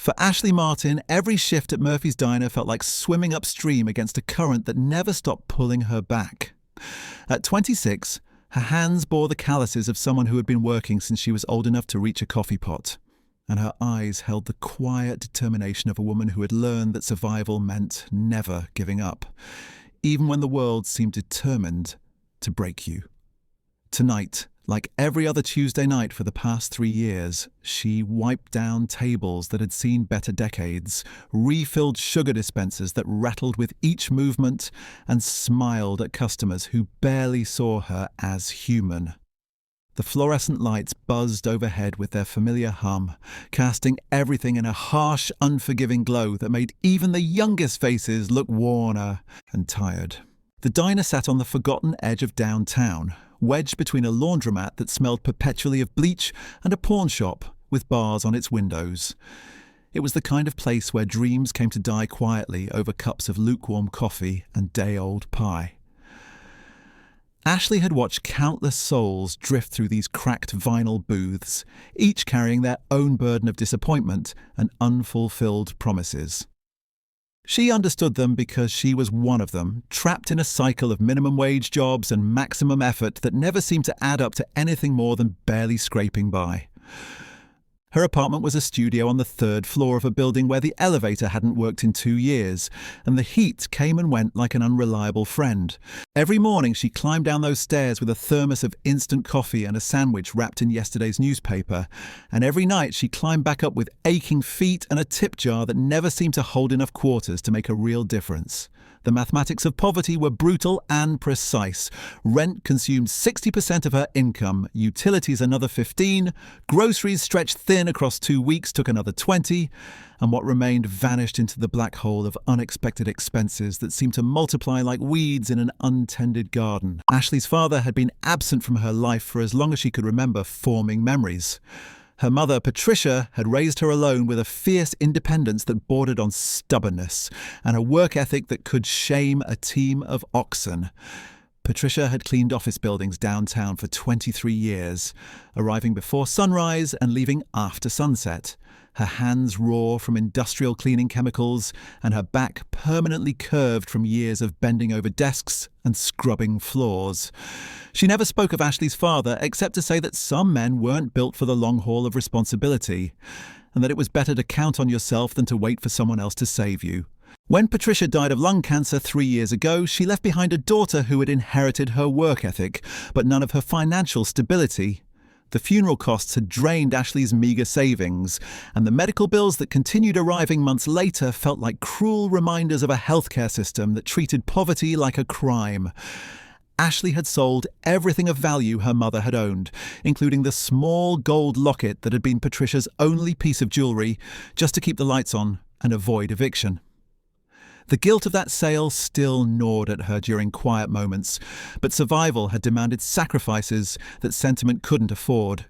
For Ashley Martin, every shift at Murphy's Diner felt like swimming upstream against a current that never stopped pulling her back. At 26, her hands bore the calluses of someone who had been working since she was old enough to reach a coffee pot, and her eyes held the quiet determination of a woman who had learned that survival meant never giving up, even when the world seemed determined to break you. Tonight, like every other Tuesday night for the past 3 years, she wiped down tables that had seen better decades, refilled sugar dispensers that rattled with each movement, and smiled at customers who barely saw her as human. The fluorescent lights buzzed overhead with their familiar hum, casting everything in a harsh, unforgiving glow that made even the youngest faces look worn and tired. The diner sat on the forgotten edge of downtown, wedged between a laundromat that smelled perpetually of bleach and a pawn shop with bars on its windows. It was the kind of place where dreams came to die quietly over cups of lukewarm coffee and day-old pie. Ashley had watched countless souls drift through these cracked vinyl booths, each carrying their own burden of disappointment and unfulfilled promises. She understood them because she was one of them, trapped in a cycle of minimum wage jobs and maximum effort that never seemed to add up to anything more than barely scraping by. Her apartment was a studio on the 3rd floor of a building where the elevator hadn't worked in 2 years, and the heat came and went like an unreliable friend. Every morning she climbed down those stairs with a thermos of instant coffee and a sandwich wrapped in yesterday's newspaper, and every night she climbed back up with aching feet and a tip jar that never seemed to hold enough quarters to make a real difference. The mathematics of poverty were brutal and precise. Rent consumed 60% of her income, utilities another 15%, groceries stretched thin across 2 weeks took another 20%, and what remained vanished into the black hole of unexpected expenses that seemed to multiply like weeds in an untended garden. Ashley's father had been absent from her life for as long as she could remember forming memories. Her mother, Patricia, had raised her alone with a fierce independence that bordered on stubbornness and a work ethic that could shame a team of oxen. Patricia had cleaned office buildings downtown for 23 years, arriving before sunrise and leaving after sunset. Her hands raw from industrial cleaning chemicals and her back permanently curved from years of bending over desks and scrubbing floors. She never spoke of Ashley's father except to say that some men weren't built for the long haul of responsibility, and that it was better to count on yourself than to wait for someone else to save you. When Patricia died of lung cancer 3 years ago, she left behind a daughter who had inherited her work ethic, but none of her financial stability. The funeral costs had drained Ashley's meagre savings, and the medical bills that continued arriving months later felt like cruel reminders of a healthcare system that treated poverty like a crime. Ashley had sold everything of value her mother had owned, including the small gold locket that had been Patricia's only piece of jewelry, just to keep the lights on and avoid eviction. The guilt of that sale still gnawed at her during quiet moments, but survival had demanded sacrifices that sentiment couldn't afford.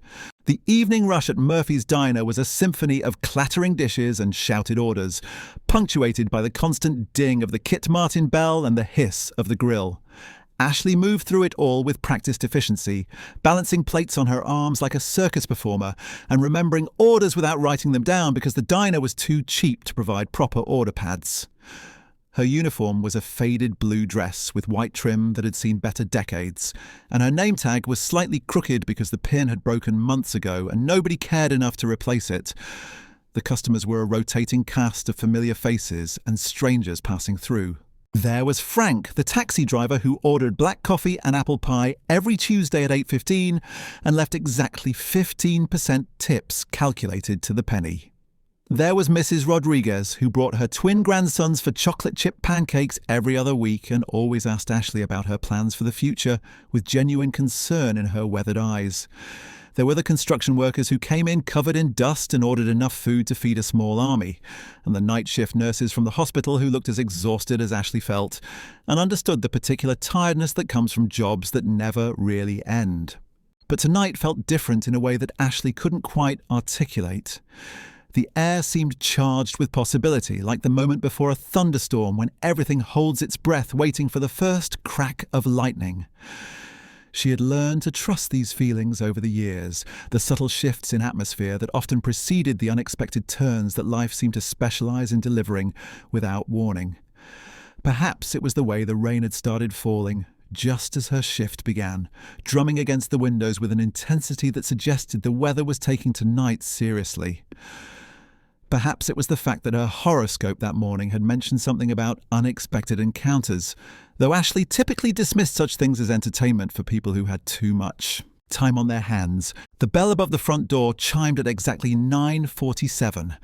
The evening rush at Murphy's Diner was a symphony of clattering dishes and shouted orders, punctuated by the constant ding of the Kit Martin bell and the hiss of the grill. Ashley moved through it all with practiced efficiency, balancing plates on her arms like a circus performer and remembering orders without writing them down because the diner was too cheap to provide proper order pads. Her uniform was a faded blue dress with white trim that had seen better decades, and her name tag was slightly crooked because the pin had broken months ago and nobody cared enough to replace it. The customers were a rotating cast of familiar faces and strangers passing through. There was Frank, the taxi driver who ordered black coffee and apple pie every Tuesday at 8:15 and left exactly 15% tips calculated to the penny. There was Mrs. Rodriguez, who brought her twin grandsons for chocolate chip pancakes every other week and always asked Ashley about her plans for the future with genuine concern in her weathered eyes. There were the construction workers who came in covered in dust and ordered enough food to feed a small army, and the night shift nurses from the hospital who looked as exhausted as Ashley felt and understood the particular tiredness that comes from jobs that never really end. But tonight felt different in a way that Ashley couldn't quite articulate. The air seemed charged with possibility, like the moment before a thunderstorm when everything holds its breath waiting for the first crack of lightning. She had learned to trust these feelings over the years, the subtle shifts in atmosphere that often preceded the unexpected turns that life seemed to specialize in delivering without warning. Perhaps it was the way the rain had started falling, just as her shift began, drumming against the windows with an intensity that suggested the weather was taking tonight seriously. Perhaps it was the fact that her horoscope that morning had mentioned something about unexpected encounters, though Ashley typically dismissed such things as entertainment for people who had too much time on their hands. The bell above the front door chimed at exactly 9:47,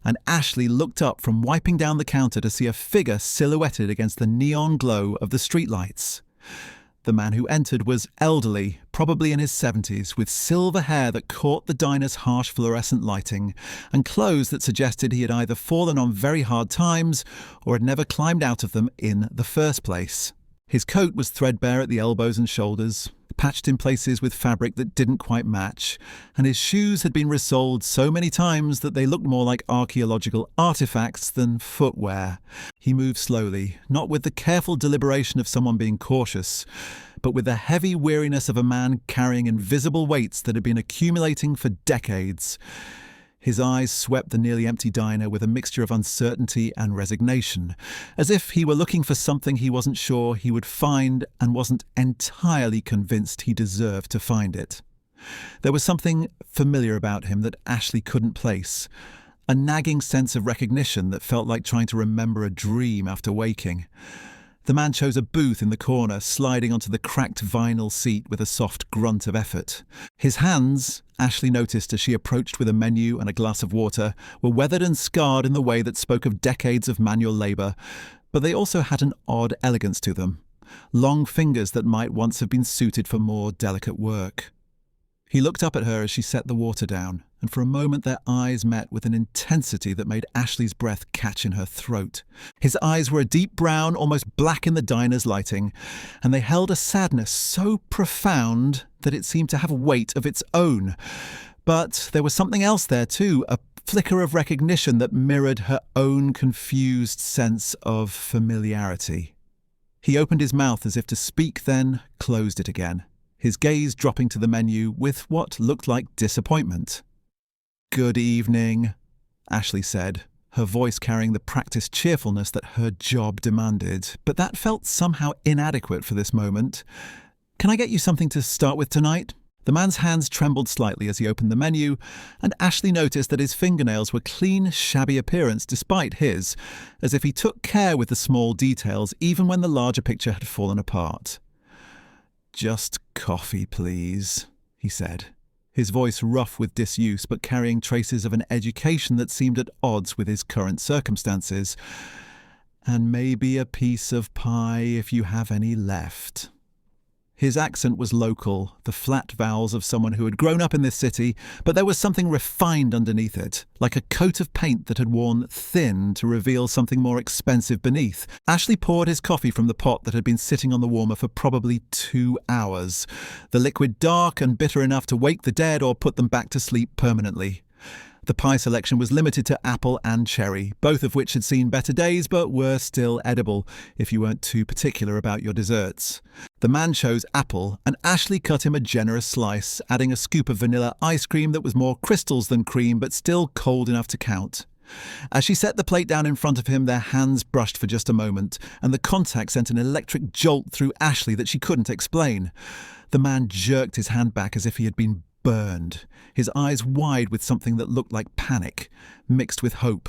and Ashley looked up from wiping down the counter to see a figure silhouetted against the neon glow of the streetlights. The man who entered was elderly, probably in his 70s, with silver hair that caught the diner's harsh fluorescent lighting, and clothes that suggested he had either fallen on very hard times or had never climbed out of them in the first place. His coat was threadbare at the elbows and shoulders, patched in places with fabric that didn't quite match, and his shoes had been resoled so many times that they looked more like archaeological artifacts than footwear. He moved slowly, not with the careful deliberation of someone being cautious, but with the heavy weariness of a man carrying invisible weights that had been accumulating for decades. His eyes swept the nearly empty diner with a mixture of uncertainty and resignation, as if he were looking for something he wasn't sure he would find and wasn't entirely convinced he deserved to find it. There was something familiar about him that Ashley couldn't place, a nagging sense of recognition that felt like trying to remember a dream after waking. The man chose a booth in the corner, sliding onto the cracked vinyl seat with a soft grunt of effort. His hands, Ashley noticed as she approached with a menu and a glass of water, were weathered and scarred in the way that spoke of decades of manual labour, but they also had an odd elegance to them. Long fingers that might once have been suited for more delicate work. He looked up at her as she set the water down, and for a moment their eyes met with an intensity that made Ashley's breath catch in her throat. His eyes were a deep brown, almost black in the diner's lighting, and they held a sadness so profound that it seemed to have weight of its own. But there was something else there too, a flicker of recognition that mirrored her own confused sense of familiarity. He opened his mouth as if to speak, then closed it again, his gaze dropping to the menu with what looked like disappointment. "Good evening," Ashley said, her voice carrying the practiced cheerfulness that her job demanded, but that felt somehow inadequate for this moment. "Can I get you something to start with tonight?" The man's hands trembled slightly as he opened the menu, and Ashley noticed that his fingernails were clean, shabby appearance despite his, as if he took care with the small details even when the larger picture had fallen apart. "Just coffee, please," he said, his voice rough with disuse but carrying traces of an education that seemed at odds with his current circumstances. "And maybe a piece of pie if you have any left." His accent was local, the flat vowels of someone who had grown up in this city, but there was something refined underneath it, like a coat of paint that had worn thin to reveal something more expensive beneath. Ashley poured his coffee from the pot that had been sitting on the warmer for probably 2 hours, the liquid dark and bitter enough to wake the dead or put them back to sleep permanently. The pie selection was limited to apple and cherry, both of which had seen better days but were still edible, if you weren't too particular about your desserts. The man chose apple, and Ashley cut him a generous slice, adding a scoop of vanilla ice cream that was more crystals than cream but still cold enough to count. As she set the plate down in front of him, their hands brushed for just a moment, and the contact sent an electric jolt through Ashley that she couldn't explain. The man jerked his hand back as if he had been burned, his eyes wide with something that looked like panic, mixed with hope.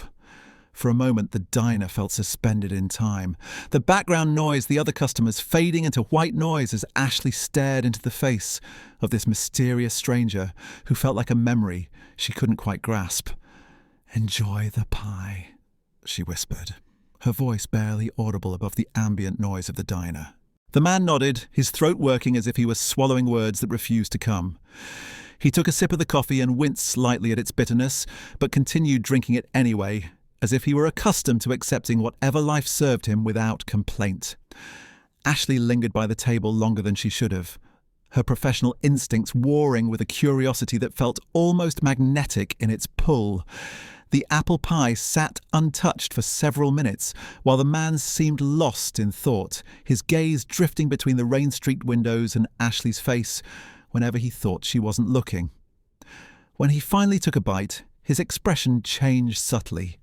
For a moment, the diner felt suspended in time. The background noise, the other customers fading into white noise as Ashley stared into the face of this mysterious stranger who felt like a memory she couldn't quite grasp. "Enjoy the pie," she whispered, her voice barely audible above the ambient noise of the diner. The man nodded, his throat working as if he was swallowing words that refused to come. He took a sip of the coffee and winced slightly at its bitterness, but continued drinking it anyway, as if he were accustomed to accepting whatever life served him without complaint. Ashley lingered by the table longer than she should have, her professional instincts warring with a curiosity that felt almost magnetic in its pull. The apple pie sat untouched for several minutes, while the man seemed lost in thought, his gaze drifting between the rain-streaked windows and Ashley's face whenever he thought she wasn't looking. When he finally took a bite, his expression changed subtly,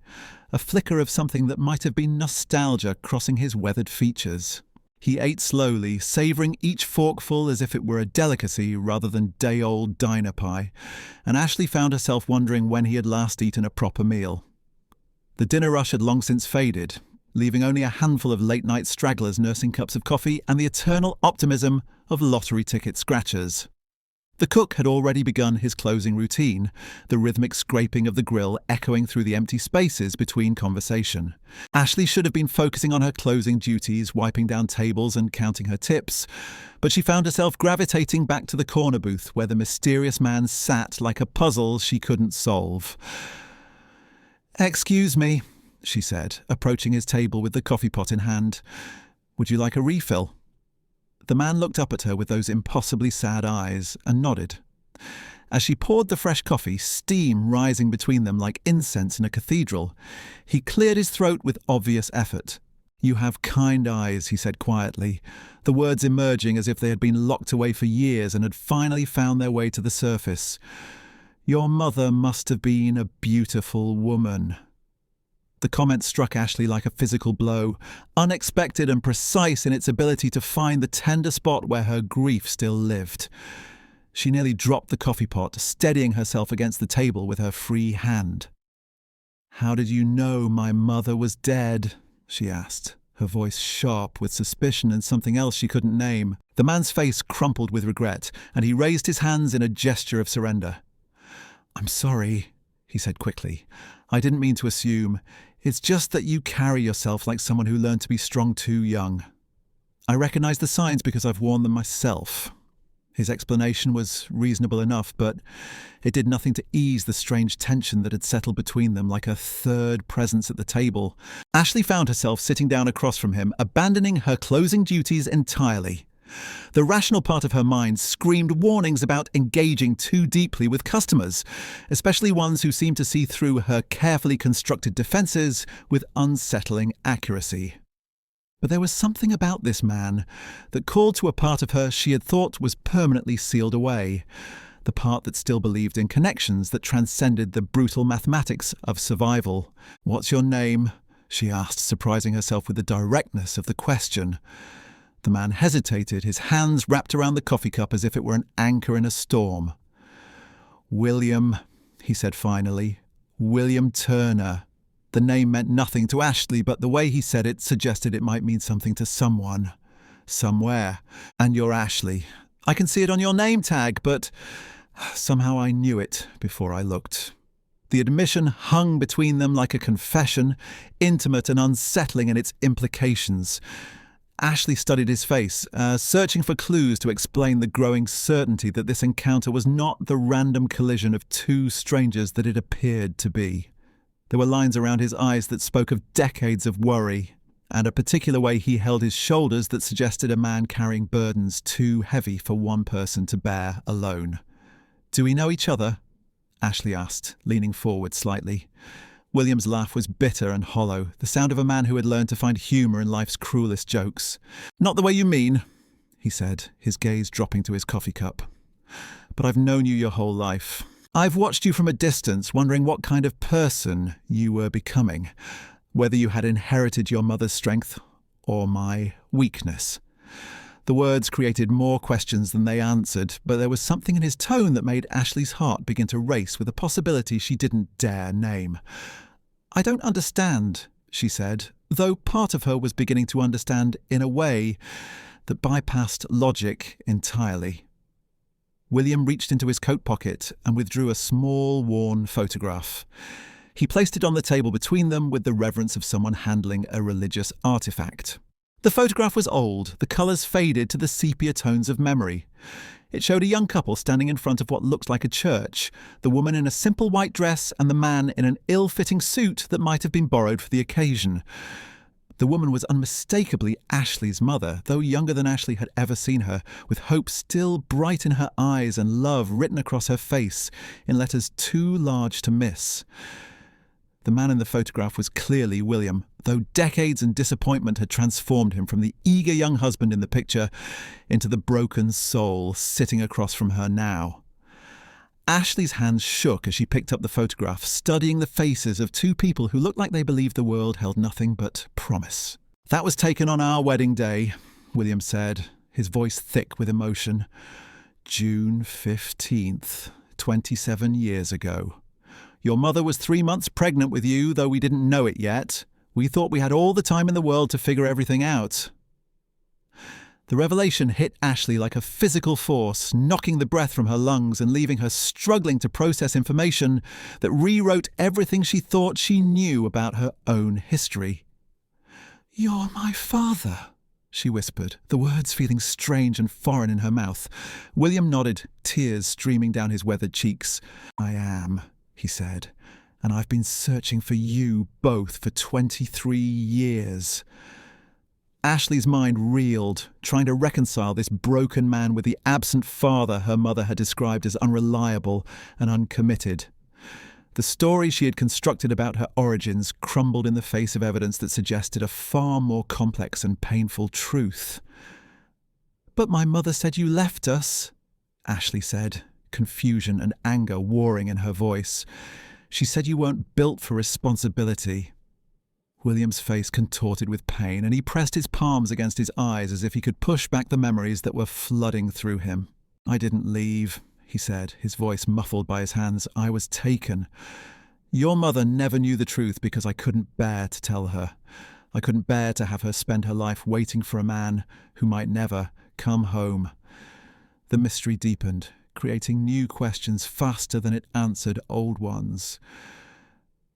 a flicker of something that might have been nostalgia crossing his weathered features. He ate slowly, savouring each forkful as if it were a delicacy rather than day-old diner pie, and Ashley found herself wondering when he had last eaten a proper meal. The dinner rush had long since faded, leaving only a handful of late-night stragglers nursing cups of coffee and the eternal optimism of lottery ticket scratchers. The cook had already begun his closing routine, the rhythmic scraping of the grill echoing through the empty spaces between conversation. Ashley should have been focusing on her closing duties, wiping down tables and counting her tips, but she found herself gravitating back to the corner booth where the mysterious man sat like a puzzle she couldn't solve. "Excuse me," she said, approaching his table with the coffee pot in hand. "Would you like a refill?" The man looked up at her with those impossibly sad eyes and nodded. As she poured the fresh coffee, steam rising between them like incense in a cathedral, he cleared his throat with obvious effort. "You have kind eyes," he said quietly, the words emerging as if they had been locked away for years and had finally found their way to the surface. "Your mother must have been a beautiful woman." The comment struck Ashley like a physical blow, unexpected and precise in its ability to find the tender spot where her grief still lived. She nearly dropped the coffee pot, steadying herself against the table with her free hand. "How did you know my mother was dead?" she asked, her voice sharp with suspicion and something else she couldn't name. The man's face crumpled with regret, and he raised his hands in a gesture of surrender. "I'm sorry," he said quickly. "I didn't mean to assume. It's just that you carry yourself like someone who learned to be strong too young. I recognize the signs because I've worn them myself." His explanation was reasonable enough, but it did nothing to ease the strange tension that had settled between them like a third presence at the table. Ashley found herself sitting down across from him, abandoning her closing duties entirely. The rational part of her mind screamed warnings about engaging too deeply with customers, especially ones who seemed to see through her carefully constructed defences with unsettling accuracy. But there was something about this man that called to a part of her she had thought was permanently sealed away, the part that still believed in connections that transcended the brutal mathematics of survival. "What's your name?" she asked, surprising herself with the directness of the question. The man hesitated, his hands wrapped around the coffee cup as if it were an anchor in a storm. "William," he said finally. "William Turner." The name meant nothing to Ashley, but the way he said it suggested it might mean something to someone. Somewhere. "And you're Ashley. I can see it on your name tag, but somehow I knew it before I looked." The admission hung between them like a confession, intimate and unsettling in its implications. Ashley studied his face, searching for clues to explain the growing certainty that this encounter was not the random collision of two strangers that it appeared to be. There were lines around his eyes that spoke of decades of worry, and a particular way he held his shoulders that suggested a man carrying burdens too heavy for one person to bear alone. "Do we know each other?" Ashley asked, leaning forward slightly. William's laugh was bitter and hollow, the sound of a man who had learned to find humour in life's cruelest jokes. "Not the way you mean," he said, his gaze dropping to his coffee cup. "But I've known you your whole life. I've watched you from a distance, wondering what kind of person you were becoming, whether you had inherited your mother's strength or my weakness." The words created more questions than they answered, but there was something in his tone that made Ashley's heart begin to race with a possibility she didn't dare name. "I don't understand," she said, though part of her was beginning to understand in a way that bypassed logic entirely. William reached into his coat pocket and withdrew a small, worn photograph. He placed it on the table between them with the reverence of someone handling a religious artifact. The photograph was old, the colours faded to the sepia tones of memory. It showed a young couple standing in front of what looked like a church, the woman in a simple white dress and the man in an ill-fitting suit that might have been borrowed for the occasion. The woman was unmistakably Ashley's mother, though younger than Ashley had ever seen her, with hope still bright in her eyes and love written across her face in letters too large to miss. The man in the photograph was clearly William, though decades and disappointment had transformed him from the eager young husband in the picture into the broken soul sitting across from her now. Ashley's hands shook as she picked up the photograph, studying the faces of two people who looked like they believed the world held nothing but promise. "That was taken on our wedding day," William said, his voice thick with emotion. "June 15th, 27 years ago. Your mother was 3 months pregnant with you, though we didn't know it yet. We thought we had all the time in the world to figure everything out." The revelation hit Ashley like a physical force, knocking the breath from her lungs and leaving her struggling to process information that rewrote everything she thought she knew about her own history. "You're my father," she whispered, the words feeling strange and foreign in her mouth. William nodded, tears streaming down his weathered cheeks. "I am," he said, "and I've been searching for you both for 23 years. Ashley's mind reeled, trying to reconcile this broken man with the absent father her mother had described as unreliable and uncommitted. The story she had constructed about her origins crumbled in the face of evidence that suggested a far more complex and painful truth. "But my mother said you left us," Ashley said, confusion and anger warring in her voice. "She said you weren't built for responsibility." William's face contorted with pain, and he pressed his palms against his eyes as if he could push back the memories that were flooding through him. "I didn't leave," he said, his voice muffled by his hands. "I was taken. Your mother never knew the truth because I couldn't bear to tell her. I couldn't bear to have her spend her life waiting for a man who might never come home." The mystery deepened, creating new questions faster than it answered old ones.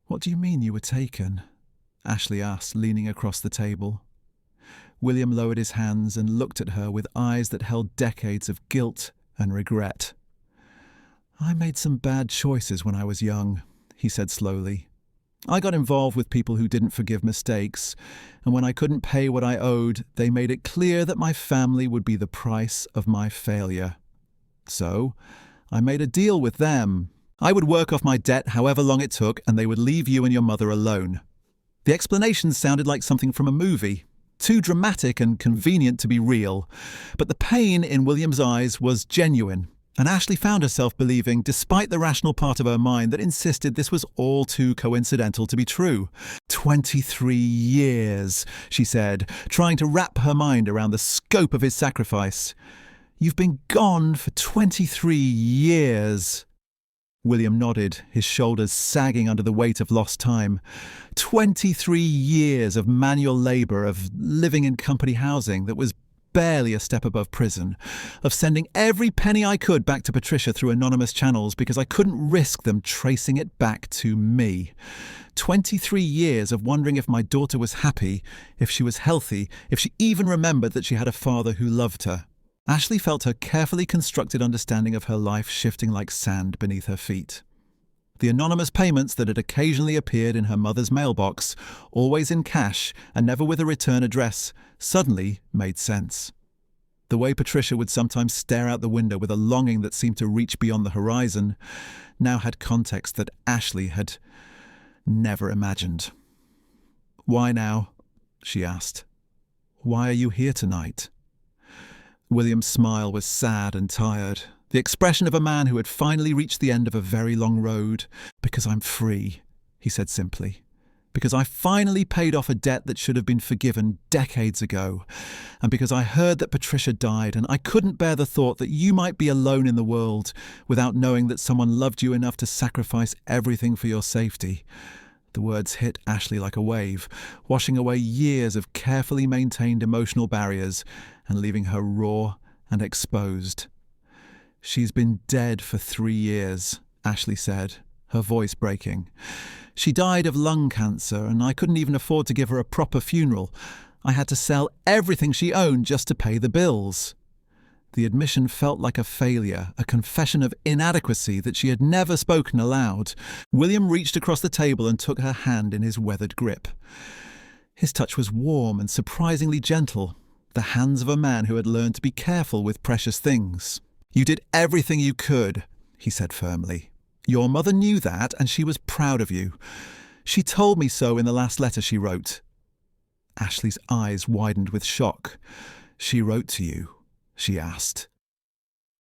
"What do you mean you were taken?" Ashley asked, leaning across the table. William lowered his hands and looked at her with eyes that held decades of guilt and regret. "I made some bad choices when I was young," he said slowly. "I got involved with people who didn't forgive mistakes, and when I couldn't pay what I owed, they made it clear that my family would be the price of my failure. So, I made a deal with them. I would work off my debt however long it took, and they would leave you and your mother alone." The explanation sounded like something from a movie, too dramatic and convenient to be real. But the pain in William's eyes was genuine, and Ashley found herself believing, despite the rational part of her mind that insisted this was all too coincidental to be true. 23 years, she said, trying to wrap her mind around the scope of his sacrifice. "You've been gone for 23 years. William nodded, his shoulders sagging under the weight of lost time. 23 years of manual labour, of living in company housing that was barely a step above prison, of sending every penny I could back to Patricia through anonymous channels because I couldn't risk them tracing it back to me. 23 years of wondering if my daughter was happy, if she was healthy, if she even remembered that she had a father who loved her." Ashley felt her carefully constructed understanding of her life shifting like sand beneath her feet. The anonymous payments that had occasionally appeared in her mother's mailbox, always in cash and never with a return address, suddenly made sense. The way Patricia would sometimes stare out the window with a longing that seemed to reach beyond the horizon now had context that Ashley had never imagined. "Why now?" she asked. "Why are you here tonight?" William's smile was sad and tired, the expression of a man who had finally reached the end of a very long road. "Because I'm free," he said simply. "Because I finally paid off a debt that should have been forgiven decades ago. And because I heard that Patricia died, and I couldn't bear the thought that you might be alone in the world without knowing that someone loved you enough to sacrifice everything for your safety." The words hit Ashley like a wave, washing away years of carefully maintained emotional barriers and leaving her raw and exposed. "She's been dead for 3 years, Ashley said, her voice breaking. "She died of lung cancer, and I couldn't even afford to give her a proper funeral. I had to sell everything she owned just to pay the bills." The admission felt like a failure, a confession of inadequacy that she had never spoken aloud. William reached across the table and took her hand in his weathered grip. His touch was warm and surprisingly gentle, the hands of a man who had learned to be careful with precious things. "You did everything you could," he said firmly. "Your mother knew that, and she was proud of you. She told me so in the last letter she wrote. Ashley's eyes widened with shock. She wrote to you? She asked.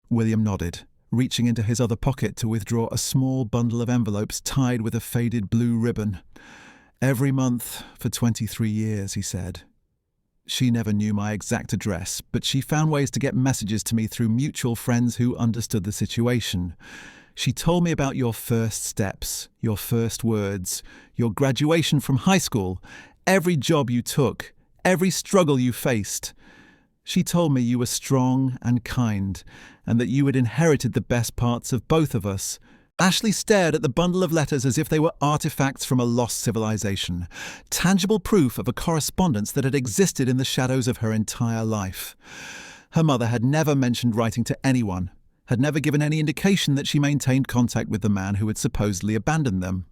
William nodded, reaching into his other pocket to withdraw a small bundle of envelopes tied with a faded blue ribbon. Every month for 23 years, he said. She never knew my exact address, but she found ways to get messages to me through mutual friends who understood the situation. She told me about your first steps, your first words, your graduation from high school, every job you took, every struggle you faced. She told me you were strong and kind, and that you had inherited the best parts of both of us. Ashley stared at the bundle of letters as if they were artifacts from a lost civilization, tangible proof of a correspondence that had existed in the shadows of her entire life. Her mother had never mentioned writing to anyone, had never given any indication that she maintained contact with the man who had supposedly abandoned them.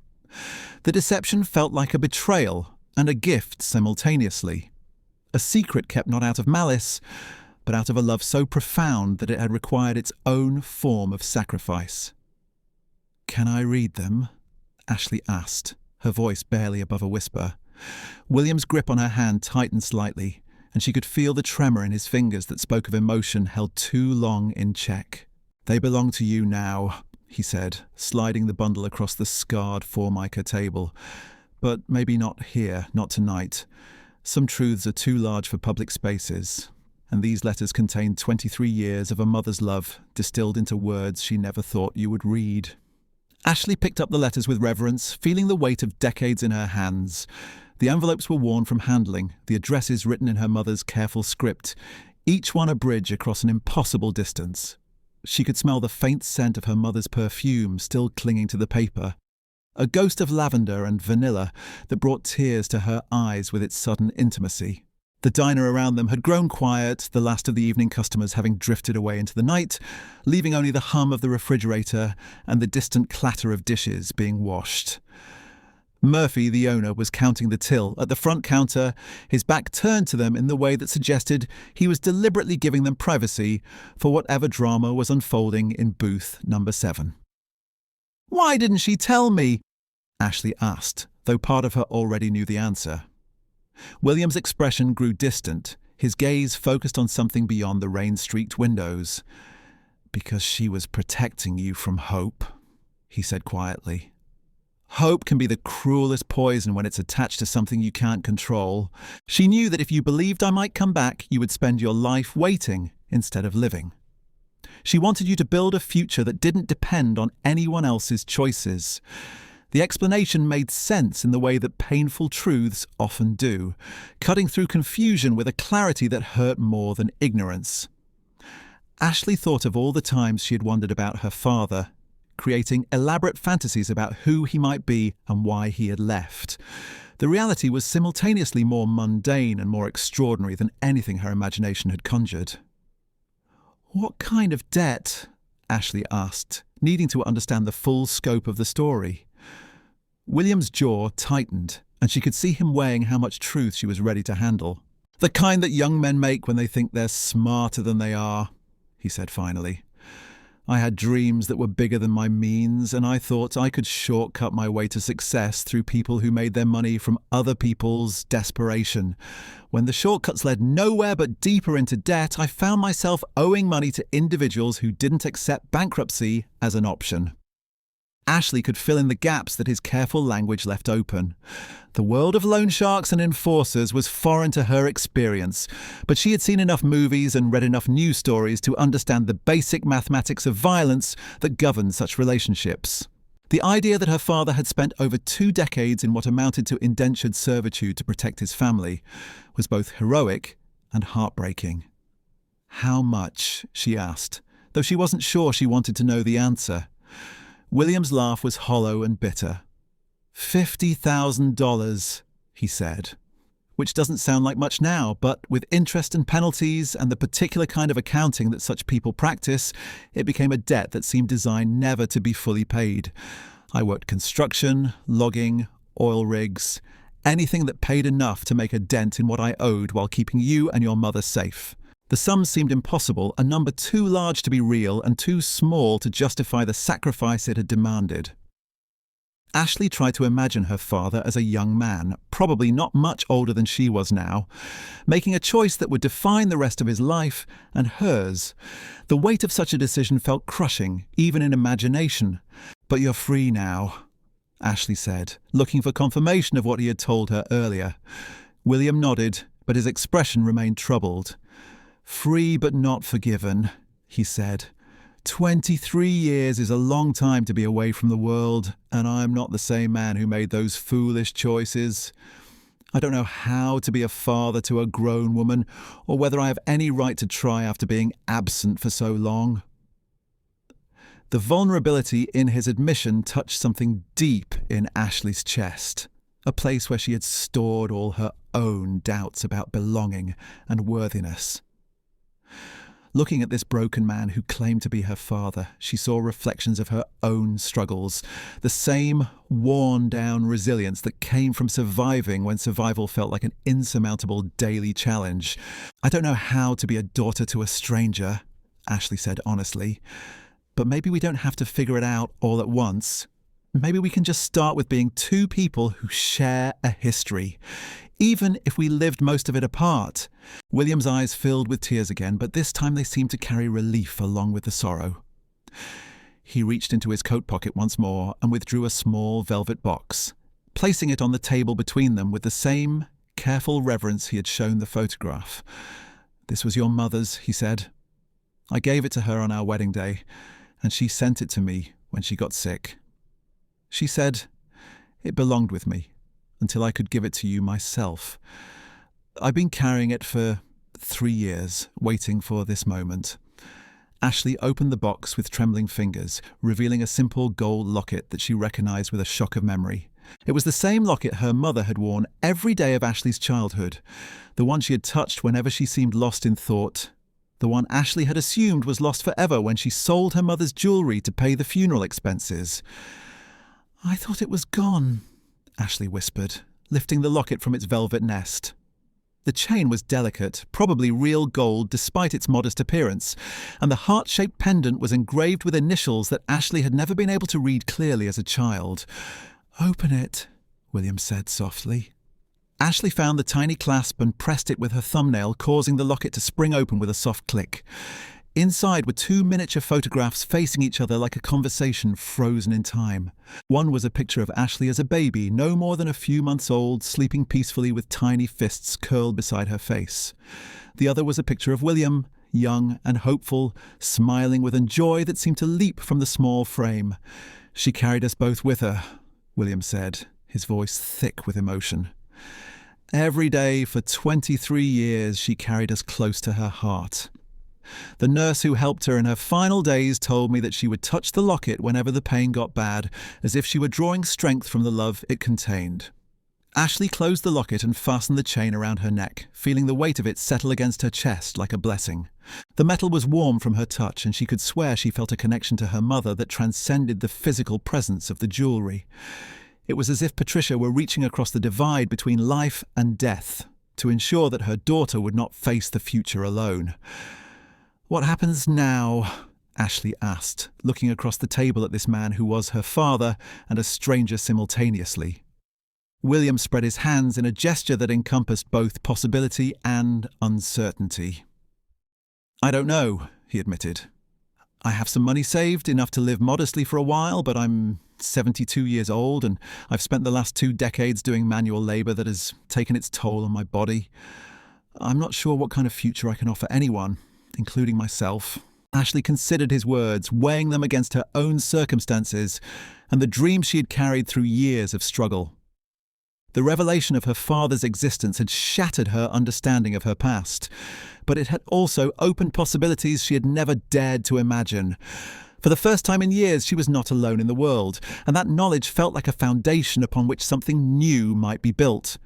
The deception felt like a betrayal and a gift simultaneously. A secret kept not out of malice, but out of a love so profound that it had required its own form of sacrifice. "Can I read them?" Ashley asked, her voice barely above a whisper. William's grip on her hand tightened slightly, and she could feel the tremor in his fingers that spoke of emotion held too long in check. "They belong to you now," he said, sliding the bundle across the scarred formica table. "But maybe not here, not tonight. Some truths are too large for public spaces, and these letters contain 23 years of a mother's love distilled into words she never thought you would read." Ashley picked up the letters with reverence, feeling the weight of decades in her hands. The envelopes were worn from handling, the addresses written in her mother's careful script, each one a bridge across an impossible distance. She could smell the faint scent of her mother's perfume still clinging to the paper, a ghost of lavender and vanilla that brought tears to her eyes with its sudden intimacy. The diner around them had grown quiet, the last of the evening customers having drifted away into the night, leaving only the hum of the refrigerator and the distant clatter of dishes being washed. Murphy, the owner, was counting the till at the front counter, his back turned to them in the way that suggested he was deliberately giving them privacy for whatever drama was unfolding in booth number 7. "Why didn't she tell me?" Ashley asked, though part of her already knew the answer. William's expression grew distant, his gaze focused on something beyond the rain-streaked windows. "Because she was protecting you from hope," he said quietly. "Hope can be the cruelest poison when it's attached to something you can't control. She knew that if you believed I might come back, you would spend your life waiting instead of living. She wanted you to build a future that didn't depend on anyone else's choices." The explanation made sense in the way that painful truths often do, cutting through confusion with a clarity that hurt more than ignorance. Ashley thought of all the times she had wondered about her father, creating elaborate fantasies about who he might be and why he had left. The reality was simultaneously more mundane and more extraordinary than anything her imagination had conjured. "What kind of debt?" Ashley asked, needing to understand the full scope of the story. William's jaw tightened, and she could see him weighing how much truth she was ready to handle. "The kind that young men make when they think they're smarter than they are," he said finally. "I had dreams that were bigger than my means, and I thought I could shortcut my way to success through people who made their money from other people's desperation. When the shortcuts led nowhere but deeper into debt, I found myself owing money to individuals who didn't accept bankruptcy as an option." Ashley could fill in the gaps that his careful language left open. The world of loan sharks and enforcers was foreign to her experience, but she had seen enough movies and read enough news stories to understand the basic mathematics of violence that governed such relationships. The idea that her father had spent over 2 decades in what amounted to indentured servitude to protect his family was both heroic and heartbreaking. "How much?" she asked, though she wasn't sure she wanted to know the answer. William's laugh was hollow and bitter. $50,000, he said, which doesn't sound like much now, but with interest and penalties and the particular kind of accounting that such people practice, it became a debt that seemed designed never to be fully paid. I worked construction, logging, oil rigs, anything that paid enough to make a dent in what I owed while keeping you and your mother safe. The sum seemed impossible, a number too large to be real and too small to justify the sacrifice it had demanded. Ashley tried to imagine her father as a young man, probably not much older than she was now, making a choice that would define the rest of his life and hers. The weight of such a decision felt crushing, even in imagination. "But you're free now," Ashley said, looking for confirmation of what he had told her earlier. William nodded, but his expression remained troubled. "Free but not forgiven," he said. 23 years is a long time to be away from the world, and I'm not the same man who made those foolish choices. I don't know how to be a father to a grown woman, or whether I have any right to try after being absent for so long." The vulnerability in his admission touched something deep in Ashley's chest, a place where she had stored all her own doubts about belonging and worthiness. Looking at this broken man who claimed to be her father, she saw reflections of her own struggles, the same worn-down resilience that came from surviving when survival felt like an insurmountable daily challenge. "I don't know how to be a daughter to a stranger," Ashley said honestly, "but maybe we don't have to figure it out all at once. Maybe we can just start with being two people who share a history, even if we lived most of it apart." William's eyes filled with tears again, but this time they seemed to carry relief along with the sorrow. He reached into his coat pocket once more and withdrew a small velvet box, placing it on the table between them with the same careful reverence he had shown the photograph. "This was your mother's," he said. "I gave it to her on our wedding day, and she sent it to me when she got sick. She said it belonged with me until I could give it to you myself. I've been carrying it for 3 years, waiting for this moment." Ashley opened the box with trembling fingers, revealing a simple gold locket that she recognized with a shock of memory. It was the same locket her mother had worn every day of Ashley's childhood, the one she had touched whenever she seemed lost in thought, the one Ashley had assumed was lost forever when she sold her mother's jewellery to pay the funeral expenses. "I thought it was gone," Ashley whispered, lifting the locket from its velvet nest. The chain was delicate, probably real gold despite its modest appearance, and the heart-shaped pendant was engraved with initials that Ashley had never been able to read clearly as a child. "Open it," William said softly. Ashley found the tiny clasp and pressed it with her thumbnail, causing the locket to spring open with a soft click. Inside were 2 miniature photographs facing each other like a conversation frozen in time. One was a picture of Ashley as a baby, no more than a few months old, sleeping peacefully with tiny fists curled beside her face. The other was a picture of William, young and hopeful, smiling with a joy that seemed to leap from the small frame. "She carried us both with her," William said, his voice thick with emotion. "Every day for 23 years she carried us close to her heart. The nurse who helped her in her final days told me that she would touch the locket whenever the pain got bad, as if she were drawing strength from the love it contained." Ashley closed the locket and fastened the chain around her neck, feeling the weight of it settle against her chest like a blessing. The metal was warm from her touch, and she could swear she felt a connection to her mother that transcended the physical presence of the jewellery. It was as if Patricia were reaching across the divide between life and death to ensure that her daughter would not face the future alone. "What happens now?" Ashley asked, looking across the table at this man who was her father and a stranger simultaneously. William spread his hands in a gesture that encompassed both possibility and uncertainty. "I don't know," he admitted. "I have some money saved, enough to live modestly for a while, but I'm 72 years old and I've spent the last 2 decades doing manual labour that has taken its toll on my body. I'm not sure what kind of future I can offer anyone, including myself." Ashley considered his words, weighing them against her own circumstances and the dreams she had carried through years of struggle. The revelation of her father's existence had shattered her understanding of her past, but it had also opened possibilities she had never dared to imagine. For the first time in years, she was not alone in the world, and that knowledge felt like a foundation upon which something new might be built.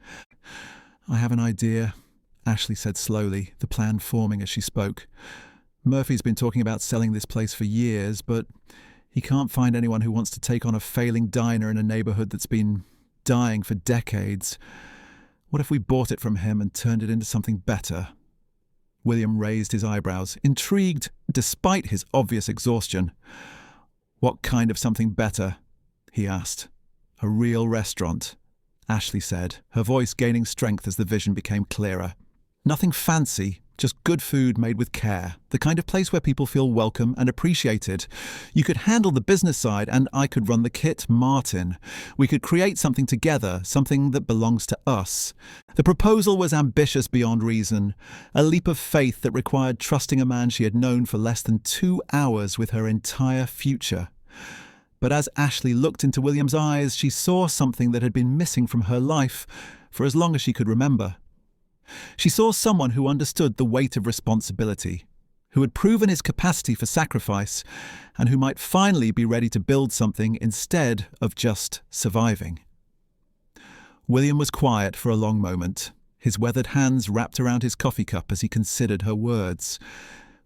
"I have an idea," Ashley said slowly, the plan forming as she spoke. "Murphy's been talking about selling this place for years, but he can't find anyone who wants to take on a failing diner in a neighbourhood that's been dying for decades. What if we bought it from him and turned it into something better?" William raised his eyebrows, intrigued despite his obvious exhaustion. "What kind of something better?" he asked. A real restaurant, Ashley said, her voice gaining strength as the vision became clearer. Nothing fancy, just good food made with care, the kind of place where people feel welcome and appreciated. You could handle the business side and I could run the kit, Martin. We could create something together, something that belongs to us. The proposal was ambitious beyond reason, a leap of faith that required trusting a man she had known for less than 2 hours with her entire future. But as Ashley looked into William's eyes, she saw something that had been missing from her life for as long as she could remember. She saw someone who understood the weight of responsibility, who had proven his capacity for sacrifice, and who might finally be ready to build something instead of just surviving. William was quiet for a long moment, his weathered hands wrapped around his coffee cup as he considered her words.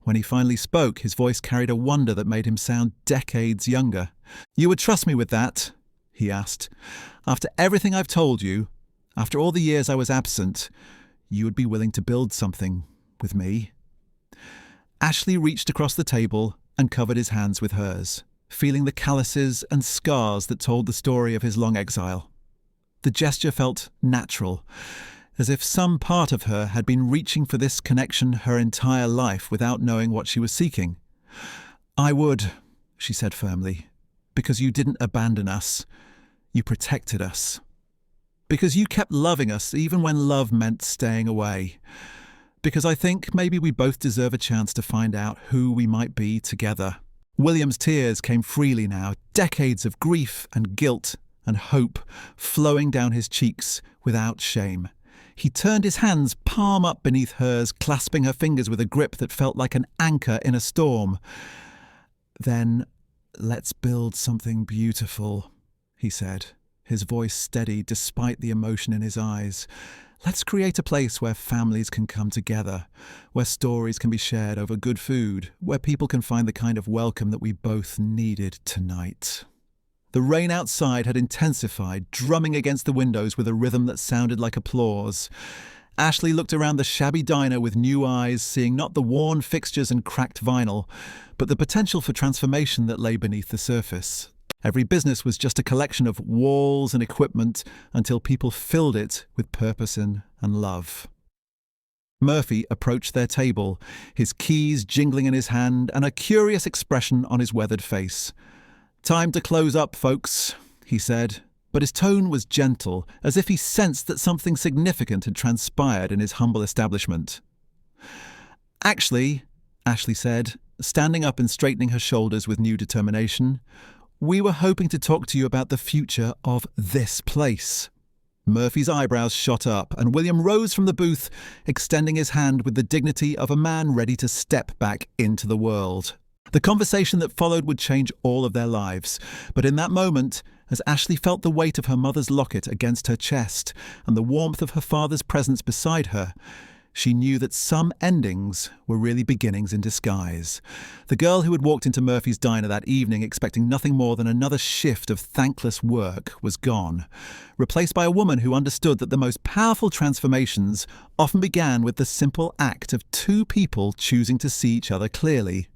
When he finally spoke, his voice carried a wonder that made him sound decades younger. "You would trust me with that?" he asked. "After everything I've told you, after all the years I was absent, you would be willing to build something with me?" Ashley reached across the table and covered his hands with hers, feeling the calluses and scars that told the story of his long exile. The gesture felt natural, as if some part of her had been reaching for this connection her entire life without knowing what she was seeking. "I would," she said firmly, "because you didn't abandon us. You protected us. Because you kept loving us even when love meant staying away. Because I think maybe we both deserve a chance to find out who we might be together." William's tears came freely now, decades of grief and guilt and hope flowing down his cheeks without shame. He turned his hands palm up beneath hers, clasping her fingers with a grip that felt like an anchor in a storm. "Then let's build something beautiful," he said, his voice steady despite the emotion in his eyes. "Let's create a place where families can come together, where stories can be shared over good food, where people can find the kind of welcome that we both needed tonight." The rain outside had intensified, drumming against the windows with a rhythm that sounded like applause. Ashley looked around the shabby diner with new eyes, seeing not the worn fixtures and cracked vinyl, but the potential for transformation that lay beneath the surface. Every business was just a collection of walls and equipment until people filled it with purpose and love. Murphy approached their table, his keys jingling in his hand and a curious expression on his weathered face. "Time to close up, folks," he said, but his tone was gentle, as if he sensed that something significant had transpired in his humble establishment. "Actually," Ashley said, standing up and straightening her shoulders with new determination, "we were hoping to talk to you about the future of this place." Murphy's eyebrows shot up, and William rose from the booth, extending his hand with the dignity of a man ready to step back into the world. The conversation that followed would change all of their lives, but in that moment, as Ashley felt the weight of her mother's locket against her chest and the warmth of her father's presence beside her, she knew that some endings were really beginnings in disguise. The girl who had walked into Murphy's diner that evening expecting nothing more than another shift of thankless work was gone, replaced by a woman who understood that the most powerful transformations often began with the simple act of two people choosing to see each other clearly.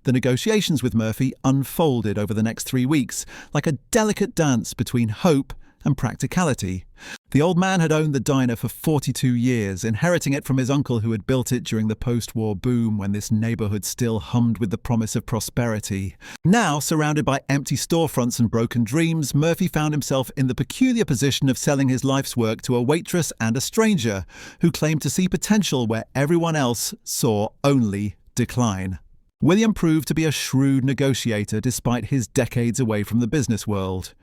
The negotiations with Murphy unfolded over the next 3 weeks, like a delicate dance between hope and practicality. The old man had owned the diner for 42 years, inheriting it from his uncle who had built it during the post-war boom when this neighborhood still hummed with the promise of prosperity. Now, surrounded by empty storefronts and broken dreams, Murphy found himself in the peculiar position of selling his life's work to a waitress and a stranger who claimed to see potential where everyone else saw only decline. William proved to be a shrewd negotiator despite his decades away from the business world.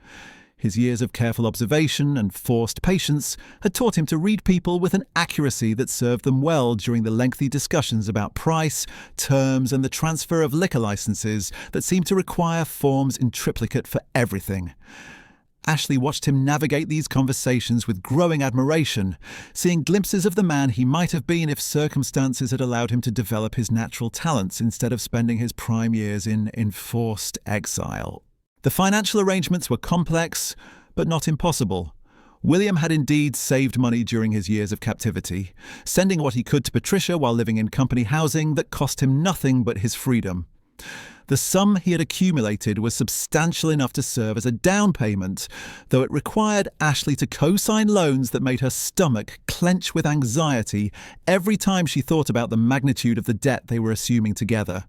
His years of careful observation and forced patience had taught him to read people with an accuracy that served them well during the lengthy discussions about price, terms, and the transfer of liquor licenses that seemed to require forms in triplicate for everything. Ashley watched him navigate these conversations with growing admiration, seeing glimpses of the man he might have been if circumstances had allowed him to develop his natural talents instead of spending his prime years in enforced exile. The financial arrangements were complex, but not impossible. William had indeed saved money during his years of captivity, sending what he could to Patricia while living in company housing that cost him nothing but his freedom. The sum he had accumulated was substantial enough to serve as a down payment, though it required Ashley to co-sign loans that made her stomach clench with anxiety every time she thought about the magnitude of the debt they were assuming together.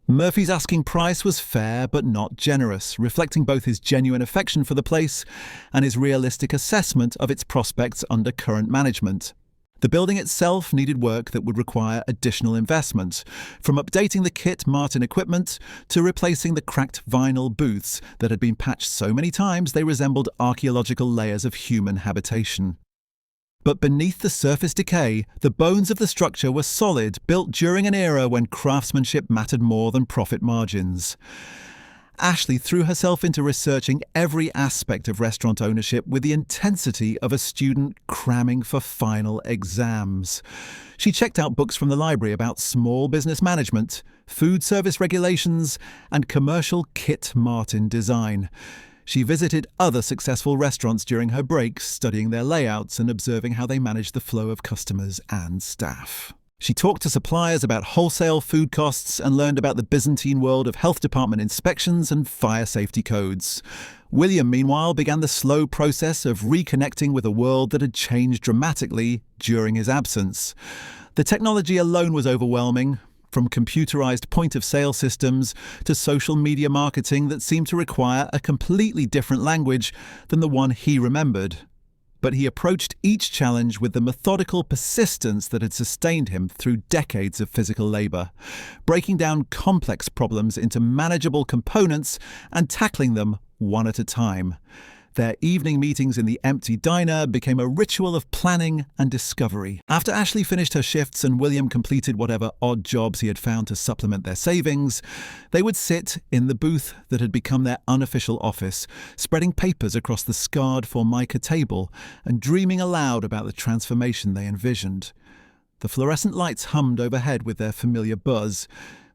Murphy's asking price was fair but not generous, reflecting both his genuine affection for the place and his realistic assessment of its prospects under current management. The building itself needed work that would require additional investment, from updating the Kit Martin equipment to replacing the cracked vinyl booths that had been patched so many times they resembled archaeological layers of human habitation. But beneath the surface decay, the bones of the structure were solid, built during an era when craftsmanship mattered more than profit margins. Ashley threw herself into researching every aspect of restaurant ownership with the intensity of a student cramming for final exams. She checked out books from the library about small business management, food service regulations, and commercial Kit Martin design. She visited other successful restaurants during her breaks, studying their layouts and observing how they managed the flow of customers and staff. She talked to suppliers about wholesale food costs and learned about the Byzantine world of health department inspections and fire safety codes. William, meanwhile, began the slow process of reconnecting with a world that had changed dramatically during his absence. The technology alone was overwhelming, from computerized point-of-sale systems to social media marketing that seemed to require a completely different language than the one he remembered. But he approached each challenge with the methodical persistence that had sustained him through decades of physical labor, breaking down complex problems into manageable components and tackling them one at a time. Their evening meetings in the empty diner became a ritual of planning and discovery. After Ashley finished her shifts and William completed whatever odd jobs he had found to supplement their savings, they would sit in the booth that had become their unofficial office, spreading papers across the scarred formica table and dreaming aloud about the transformation they envisioned. The fluorescent lights hummed overhead with their familiar buzz,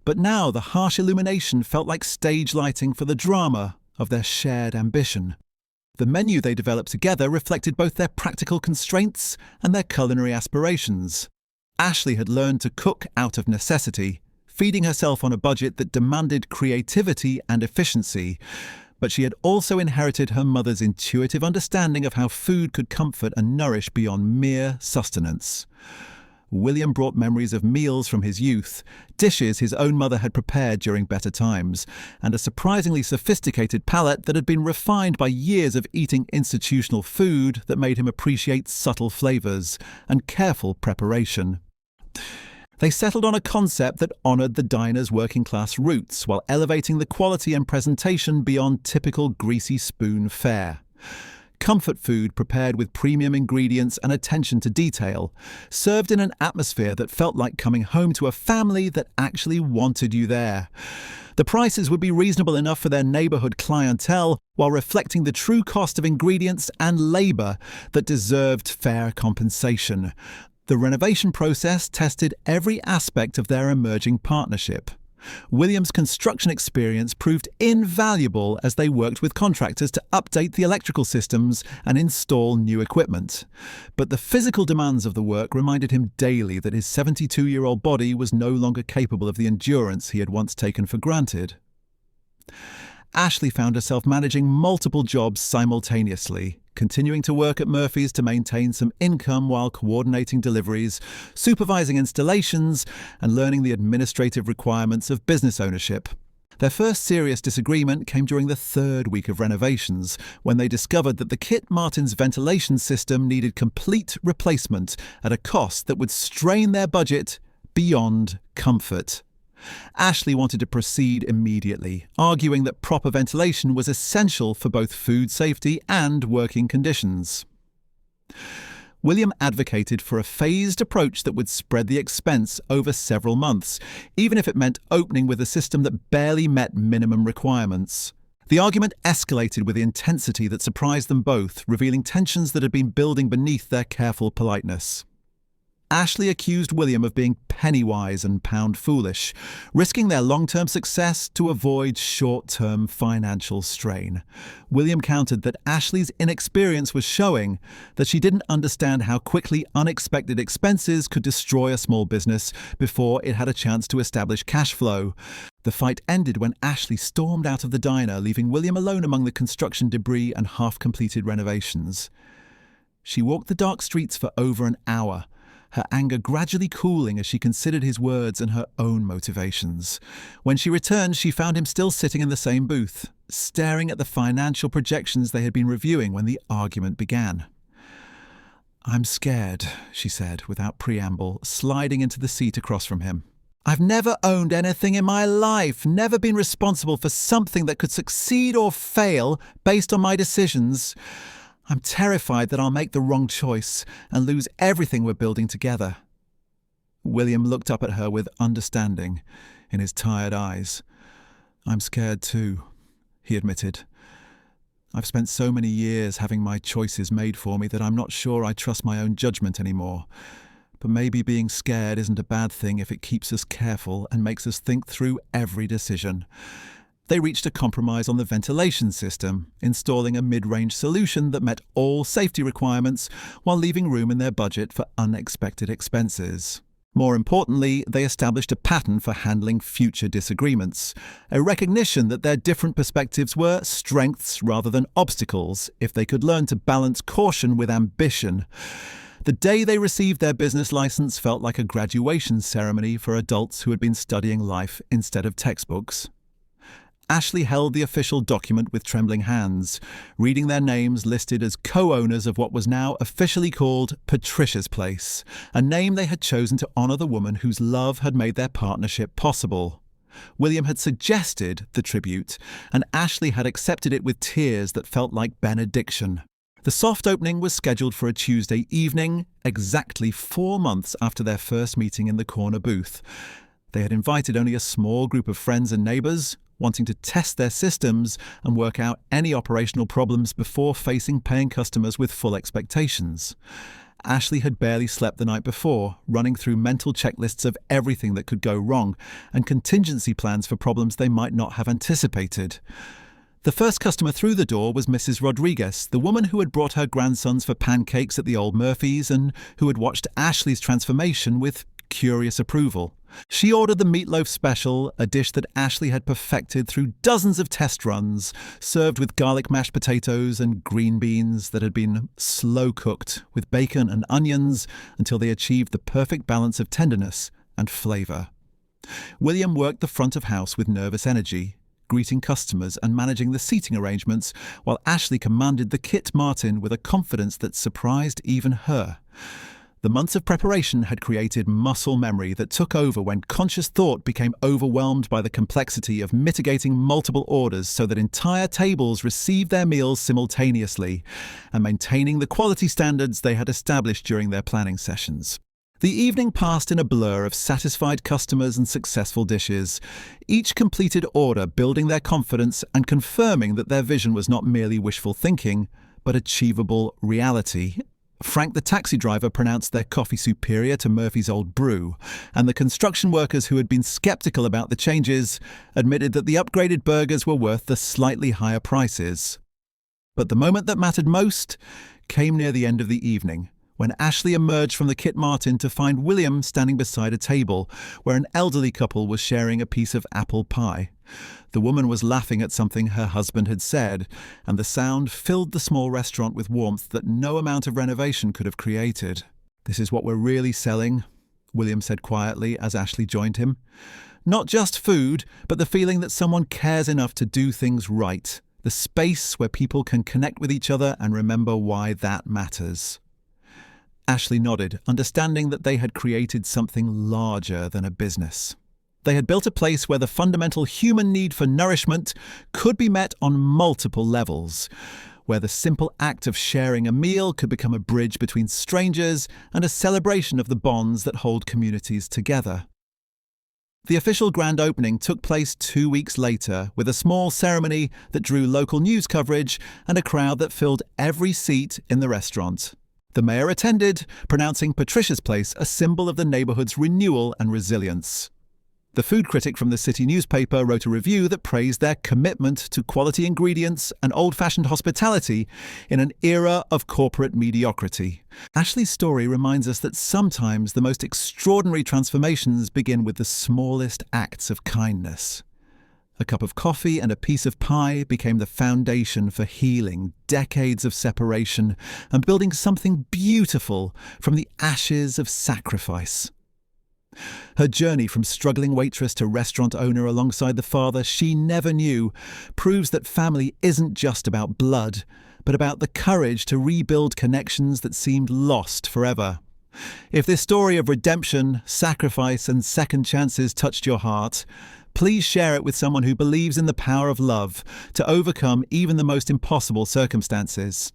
but now the harsh illumination felt like stage lighting for the drama of their shared ambition. The menu they developed together reflected both their practical constraints and their culinary aspirations. Ashley had learned to cook out of necessity, feeding herself on a budget that demanded creativity and efficiency, but she had also inherited her mother's intuitive understanding of how food could comfort and nourish beyond mere sustenance. William brought memories of meals from his youth, dishes his own mother had prepared during better times, and a surprisingly sophisticated palate that had been refined by years of eating institutional food that made him appreciate subtle flavors and careful preparation. They settled on a concept that honored the diner's working-class roots while elevating the quality and presentation beyond typical greasy spoon fare. Comfort food prepared with premium ingredients and attention to detail, served in an atmosphere that felt like coming home to a family that actually wanted you there. The prices would be reasonable enough for their neighborhood clientele while reflecting the true cost of ingredients and labor that deserved fair compensation. The renovation process tested every aspect of their emerging partnership. William's construction experience proved invaluable as they worked with contractors to update the electrical systems and install new equipment. But the physical demands of the work reminded him daily that his 72-year-old body was no longer capable of the endurance he had once taken for granted. Ashley found herself managing multiple jobs simultaneously, continuing to work at Murphy's to maintain some income while coordinating deliveries, supervising installations, and learning the administrative requirements of business ownership. Their first serious disagreement came during the third week of renovations, when they discovered that the Kit Martin's ventilation system needed complete replacement at a cost that would strain their budget beyond comfort. Ashley wanted to proceed immediately, arguing that proper ventilation was essential for both food safety and working conditions. William advocated for a phased approach that would spread the expense over several months, even if it meant opening with a system that barely met minimum requirements. The argument escalated with the intensity that surprised them both, revealing tensions that had been building beneath their careful politeness. Ashley accused William of being penny-wise and pound-foolish, risking their long-term success to avoid short-term financial strain. William countered that Ashley's inexperience was showing that she didn't understand how quickly unexpected expenses could destroy a small business before it had a chance to establish cash flow. The fight ended when Ashley stormed out of the diner, leaving William alone among the construction debris and half-completed renovations. She walked the dark streets for over an hour, her anger gradually cooling as she considered his words and her own motivations. When she returned, she found him still sitting in the same booth, staring at the financial projections they had been reviewing when the argument began. "I'm scared," she said, without preamble, sliding into the seat across from him. "I've never owned anything in my life, never been responsible for something that could succeed or fail based on my decisions. I'm terrified that I'll make the wrong choice and lose everything we're building together." William looked up at her with understanding in his tired eyes. "I'm scared too," he admitted. "I've spent so many years having my choices made for me that I'm not sure I trust my own judgment anymore. But maybe being scared isn't a bad thing if it keeps us careful and makes us think through every decision." They reached a compromise on the ventilation system, installing a mid-range solution that met all safety requirements while leaving room in their budget for unexpected expenses. More importantly, they established a pattern for handling future disagreements, a recognition that their different perspectives were strengths rather than obstacles if they could learn to balance caution with ambition. The day they received their business license felt like a graduation ceremony for adults who had been studying life instead of textbooks. Ashley held the official document with trembling hands, reading their names listed as co-owners of what was now officially called Patricia's Place, a name they had chosen to honour the woman whose love had made their partnership possible. William had suggested the tribute, and Ashley had accepted it with tears that felt like benediction. The soft opening was scheduled for a Tuesday evening, exactly 4 months after their first meeting in the corner booth. They had invited only a small group of friends and neighbours, wanting to test their systems and work out any operational problems before facing paying customers with full expectations. Ashley had barely slept the night before, running through mental checklists of everything that could go wrong and contingency plans for problems they might not have anticipated. The first customer through the door was Mrs. Rodriguez, the woman who had brought her grandsons for pancakes at the old Murphy's and who had watched Ashley's transformation with curious approval. She ordered the meatloaf special, a dish that Ashley had perfected through dozens of test runs, served with garlic mashed potatoes and green beans that had been slow-cooked with bacon and onions until they achieved the perfect balance of tenderness and flavour. William worked the front of house with nervous energy, greeting customers and managing the seating arrangements, while Ashley commanded the Kit Martin with a confidence that surprised even her. The months of preparation had created muscle memory that took over when conscious thought became overwhelmed by the complexity of mitigating multiple orders so that entire tables received their meals simultaneously, and maintaining the quality standards they had established during their planning sessions. The evening passed in a blur of satisfied customers and successful dishes, each completed order building their confidence and confirming that their vision was not merely wishful thinking, but achievable reality. Frank the taxi driver pronounced their coffee superior to Murphy's Old Brew, and the construction workers who had been skeptical about the changes admitted that the upgraded burgers were worth the slightly higher prices. But the moment that mattered most came near the end of the evening, when Ashley emerged from the Kit Martin to find William standing beside a table where an elderly couple was sharing a piece of apple pie. The woman was laughing at something her husband had said, and the sound filled the small restaurant with warmth that no amount of renovation could have created. "This is what we're really selling," William said quietly as Ashley joined him. "Not just food, but the feeling that someone cares enough to do things right. The space where people can connect with each other and remember why that matters." Ashley nodded, understanding that they had created something larger than a business. They had built a place where the fundamental human need for nourishment could be met on multiple levels, where the simple act of sharing a meal could become a bridge between strangers and a celebration of the bonds that hold communities together. The official grand opening took place 2 weeks later, with a small ceremony that drew local news coverage and a crowd that filled every seat in the restaurant. The mayor attended, pronouncing Patricia's Place a symbol of the neighbourhood's renewal and resilience. The food critic from the city newspaper wrote a review that praised their commitment to quality ingredients and old-fashioned hospitality in an era of corporate mediocrity. Ashley's story reminds us that sometimes the most extraordinary transformations begin with the smallest acts of kindness. A cup of coffee and a piece of pie became the foundation for healing decades of separation and building something beautiful from the ashes of sacrifice. Her journey from struggling waitress to restaurant owner alongside the father she never knew proves that family isn't just about blood, but about the courage to rebuild connections that seemed lost forever. If this story of redemption, sacrifice, and second chances touched your heart, please share it with someone who believes in the power of love to overcome even the most impossible circumstances.